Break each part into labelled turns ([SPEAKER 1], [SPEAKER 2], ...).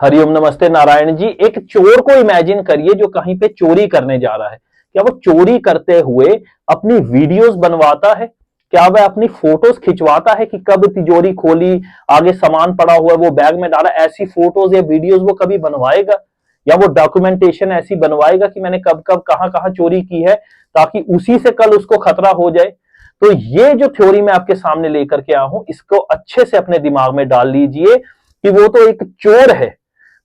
[SPEAKER 1] हरिओम नमस्ते नारायण जी। एक चोर को इमेजिन करिए जो कहीं पे चोरी करने जा रहा है। क्या वो चोरी करते हुए अपनी वीडियोस बनवाता है? क्या वह अपनी फोटोज खिंचवाता है कि कब तिजोरी खोली, आगे सामान पड़ा हुआ है वो बैग में डाला? ऐसी फोटोज या वीडियोस वो कभी बनवाएगा? या वो डॉक्यूमेंटेशन ऐसी बनवाएगा कि मैंने कब कब कहां कहां चोरी की है, ताकि उसी से कल उसको खतरा हो जाए? तो ये जो थ्योरी मैं आपके सामने लेकर के आया हूं, इसको अच्छे से अपने दिमाग में डाल लीजिए कि वो तो एक चोर है,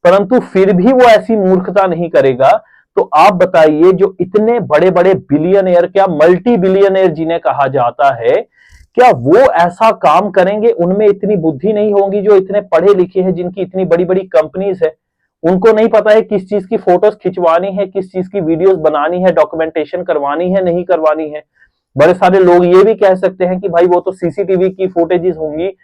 [SPEAKER 1] परंतु फिर भी वो ऐसी मूर्खता नहीं करेगा। तो आप बताइए, जो इतने बड़े बड़े बिलियनियर, क्या मल्टी बिलियनियर जिन्हें कहा जाता है, क्या वो ऐसा काम करेंगे? उनमें इतनी बुद्धि नहीं होगी? जो इतने पढ़े लिखे हैं, जिनकी इतनी बड़ी बड़ी कंपनीज है, उनको नहीं पता है किस चीज की फोटोज खिंचवानी है, किस चीज की वीडियोस बनानी है, डॉक्यूमेंटेशन करवानी है, नहीं करवानी है? बड़े सारे लोग ये भी कह सकते हैं कि भाई वो तो सीसीटीवी की फुटेजेस होंगी।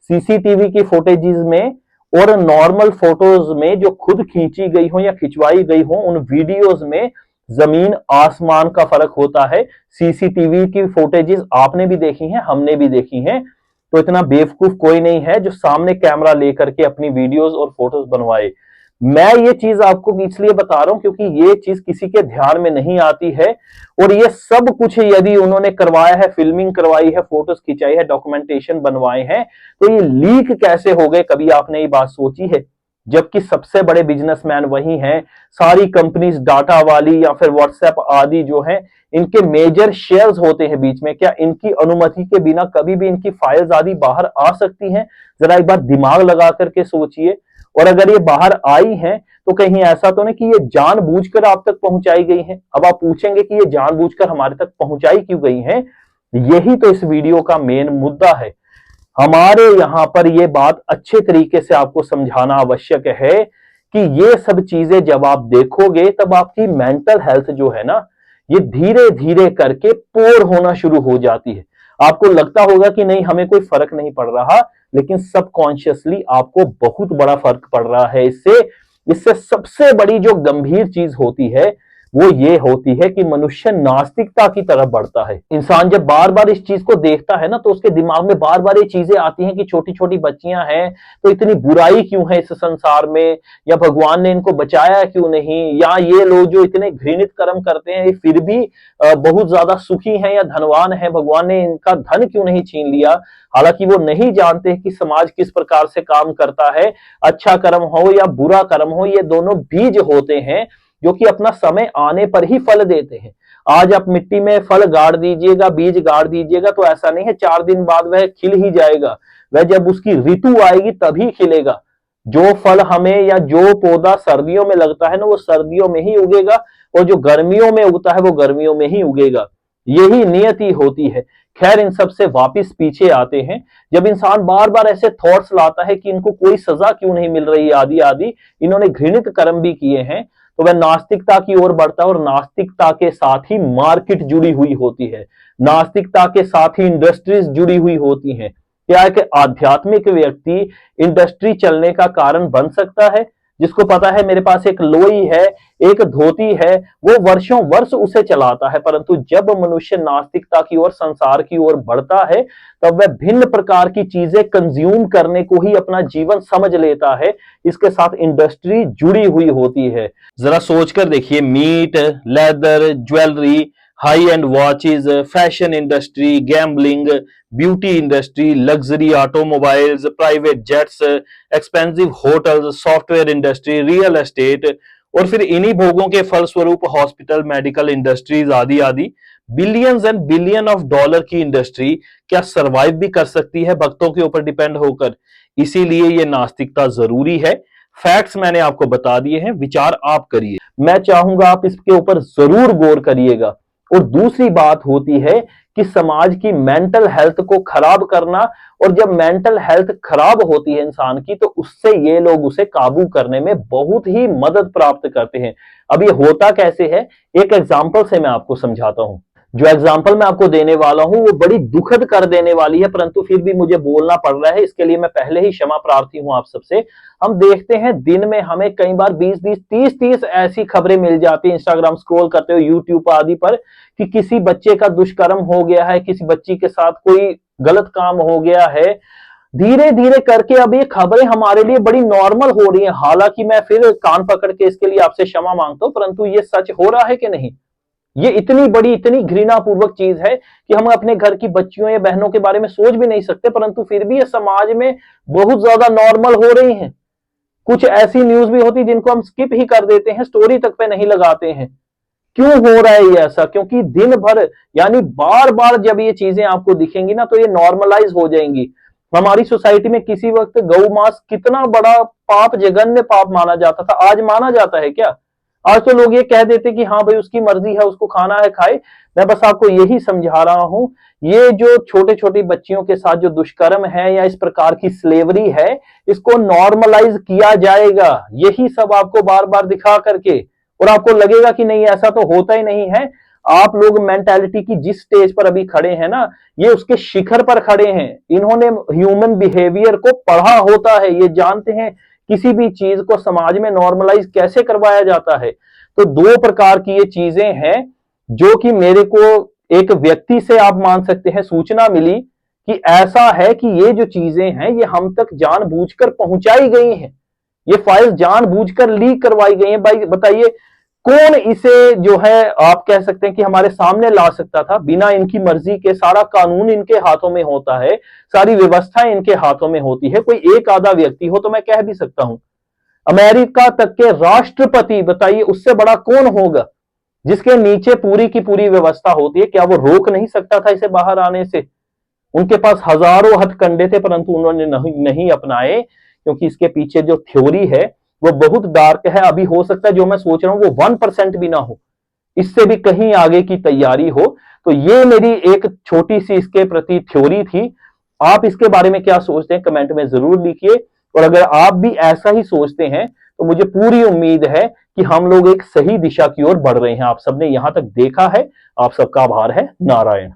[SPEAKER 1] सीसीटीवी की फुटेजेस में और नॉर्मल फोटोज में जो खुद खींची गई हो या खिंचवाई गई हो, उन वीडियोस में जमीन आसमान का फर्क होता है। सीसीटीवी की फुटेजेस आपने भी देखी हैं, हमने भी देखी हैं। तो इतना बेवकूफ कोई नहीं है जो सामने कैमरा लेकर के अपनी वीडियोस और फोटोज बनवाए। मैं ये चीज आपको इसलिए बता रहा हूं क्योंकि ये चीज किसी के ध्यान में नहीं आती है। और ये सब कुछ यदि उन्होंने करवाया है, फिल्मिंग करवाई है, फोटोज खिंचाई है, डॉक्यूमेंटेशन बनवाए हैं, तो ये लीक कैसे हो गए? कभी आपने ये बात सोची है? जबकि सबसे बड़े बिजनेसमैन वही हैं। सारी कंपनीज, डाटा वाली या फिर व्हाट्सएप आदि जो है, इनके मेजर शेयर्स होते हैं बीच में। क्या इनकी अनुमति के बिना कभी भी इनकी फाइल्स आदि बाहर आ सकती हैं? जरा एक बार दिमाग लगा करके सोचिए। और अगर ये बाहर आई हैं, तो कहीं ऐसा तो नहीं कि ये जानबूझकर आप तक पहुंचाई गई हैं? अब आप पूछेंगे कि ये जानबूझकर हमारे तक पहुंचाई क्यों गई हैं? यही तो इस वीडियो का मेन मुद्दा है। हमारे यहां पर यह बात अच्छे तरीके से आपको समझाना आवश्यक है कि ये सब चीजें जब आप देखोगे, तब आपकी मेंटल हेल्थ जो है ना, ये धीरे धीरे करके पोर होना शुरू हो जाती है। आपको लगता होगा कि नहीं, हमें कोई फर्क नहीं पड़ रहा, लेकिन सबकॉन्शियसली आपको बहुत बड़ा फर्क पड़ रहा है इससे। इससे सबसे बड़ी जो गंभीर चीज होती है, वो ये होती है कि मनुष्य नास्तिकता की तरफ बढ़ता है। इंसान जब बार बार इस चीज को देखता है ना, तो उसके दिमाग में बार बार ये चीजें आती हैं कि छोटी छोटी बच्चियां हैं, तो इतनी बुराई क्यों है इस संसार में? या भगवान ने इनको बचाया क्यों नहीं? या ये लोग जो इतने घृणित कर्म करते हैं, फिर भी बहुत ज्यादा सुखी हैं या धनवान है, भगवान ने इनका धन क्यों नहीं छीन लिया? हालांकि वो नहीं जानते कि समाज किस प्रकार से काम करता है। अच्छा कर्म हो या बुरा कर्म हो, ये दोनों बीज होते हैं जो कि अपना समय आने पर ही फल देते हैं। आज आप मिट्टी में फल गाड़ दीजिएगा, बीज गाड़ दीजिएगा, तो ऐसा नहीं है 4 दिन बाद वह खिल ही जाएगा। वह जब उसकी ऋतु आएगी तभी खिलेगा। जो फल हमें या जो पौधा सर्दियों में लगता है ना, वो सर्दियों में ही उगेगा, और जो गर्मियों में उगता है वो गर्मियों में ही उगेगा। यही नियति होती है। खैर, इन सब से वापिस पीछे आते हैं। जब इंसान बार बार ऐसे थॉट्स लाता है कि इनको कोई सजा क्यों नहीं मिल रही, आदि आदि, इन्होंने घृणित कर्म भी किए हैं, तो वह नास्तिकता की ओर बढ़ता है। और नास्तिकता के साथ ही मार्केट जुड़ी हुई होती है, नास्तिकता के साथ ही इंडस्ट्रीज जुड़ी हुई होती हैं। क्या है कि आध्यात्मिक व्यक्ति इंडस्ट्री चलने का कारण बन सकता है? जिसको पता है मेरे पास एक लोई है, एक धोती है, वो वर्षों वर्ष उसे चलाता है। परंतु जब मनुष्य नास्तिकता की ओर, संसार की ओर बढ़ता है, तब वह भिन्न प्रकार की चीजें कंज्यूम करने को ही अपना जीवन समझ लेता है। इसके साथ इंडस्ट्री जुड़ी हुई होती है। जरा सोचकर देखिए, meat, leather, jewellery, high end watches, fashion industry, gambling, beauty industry, luxury automobiles, private jets, expensive hotels, software industry, real estate, और फिर इन्हीं भोगों के फलस्वरूप हॉस्पिटल, मेडिकल इंडस्ट्रीज आदि आदि, billions and billion of dollar की इंडस्ट्री क्या सरवाइव भी कर सकती है भक्तों के ऊपर डिपेंड होकर? इसीलिए ये नास्तिकता जरूरी है। फैक्ट्स मैंने आपको बता दिए हैं, विचार आप करिए। मैं चाहूंगा आप इसके ऊपर जरूर गौर करिएगा। और दूसरी बात होती है कि समाज की मेंटल हेल्थ को खराब करना। और जब मेंटल हेल्थ खराब होती है इंसान की, तो उससे ये लोग उसे काबू करने में बहुत ही मदद प्राप्त करते हैं। अब ये होता कैसे है, एक एग्जांपल से मैं आपको समझाता हूं। जो एग्जाम्पल मैं आपको देने वाला हूं, वो बड़ी दुखद कर देने वाली है, परंतु फिर भी मुझे बोलना पड़ रहा है। इसके लिए मैं पहले ही क्षमा प्रार्थी हूं आप सबसे। हम देखते हैं दिन में हमें कई बार 20-20, 30-30 ऐसी खबरें मिल जाती हैं इंस्टाग्राम स्क्रॉल करते हो, यूट्यूब आदि पर, कि किसी बच्चे का दुष्कर्म हो गया है, किसी बच्ची के साथ कोई गलत काम हो गया है। धीरे धीरे करके अब ये खबरें हमारे लिए बड़ी नॉर्मल हो रही हैं। हालांकि मैं फिर कान पकड़ के इसके लिए आपसे क्षमा मांगता हूं, परंतु ये सच हो रहा है कि नहीं? ये इतनी बड़ी, इतनी घृणापूर्वक चीज है कि हम अपने घर की बच्चियों या बहनों के बारे में सोच भी नहीं सकते, परंतु फिर भी ये समाज में बहुत ज्यादा नॉर्मल हो रही हैं। कुछ ऐसी न्यूज भी होती जिनको हम स्किप ही कर देते हैं, स्टोरी तक पे नहीं लगाते हैं। क्यों हो रहा है ये ऐसा? क्योंकि दिन भर, यानी बार बार जब ये चीजें आपको दिखेंगी ना, तो ये नॉर्मलाइज हो जाएंगी। हमारी सोसाइटी में किसी वक्त गौ मांस कितना बड़ा पाप, जघन्य पाप माना जाता था, आज माना जाता है क्या? आज तो लोग ये कह देते कि हाँ भाई उसकी मर्जी है, उसको खाना है खाए। मैं बस आपको यही समझा रहा हूं, ये जो छोटे छोटी बच्चियों के साथ जो दुष्कर्म है या इस प्रकार की स्लेवरी है, इसको नॉर्मलाइज किया जाएगा, यही सब आपको बार बार दिखा करके। और आपको लगेगा कि नहीं ऐसा तो होता ही नहीं है। आप लोग मेंटालिटी की जिस स्टेज पर अभी खड़े हैं ना, ये उसके शिखर पर खड़े हैं। इन्होंने ह्यूमन बिहेवियर को पढ़ा होता है, ये जानते हैं किसी भी चीज को समाज में नॉर्मलाइज कैसे करवाया जाता है। तो दो प्रकार की ये चीजें हैं जो कि मेरे को एक व्यक्ति से आप मान सकते हैं सूचना मिली कि ऐसा है कि ये जो चीजें हैं ये हम तक जानबूझकर पहुंचाई गई हैं, ये फाइल जानबूझकर लीक करवाई गई हैं। भाई बताइए कौन इसे जो है आप कह सकते हैं कि हमारे सामने ला सकता था बिना इनकी मर्जी के? सारा कानून इनके हाथों में होता है, सारी व्यवस्थाएं इनके हाथों में होती है। कोई एक आधा व्यक्ति हो तो मैं कह भी सकता हूं, अमेरिका तक के राष्ट्रपति, बताइए उससे बड़ा कौन होगा जिसके नीचे पूरी की पूरी व्यवस्था होती है? क्या वो रोक नहीं सकता था इसे बाहर आने से? उनके पास हजारों हथकंडे थे, परंतु उन्होंने नहीं अपनाए, क्योंकि इसके पीछे जो थ्योरी है वो बहुत डार्क है। अभी हो सकता है जो मैं सोच रहा हूं वो 1% भी ना हो, इससे भी कहीं आगे की तैयारी हो। तो ये मेरी एक छोटी सी इसके प्रति थ्योरी थी। आप इसके बारे में क्या सोचते हैं कमेंट में जरूर लिखिए। और अगर आप भी ऐसा ही सोचते हैं तो मुझे पूरी उम्मीद है कि हम लोग एक सही दिशा की ओर बढ़ रहे हैं। आप सबने यहां तक देखा है, आप सबका आभार है। नारायण।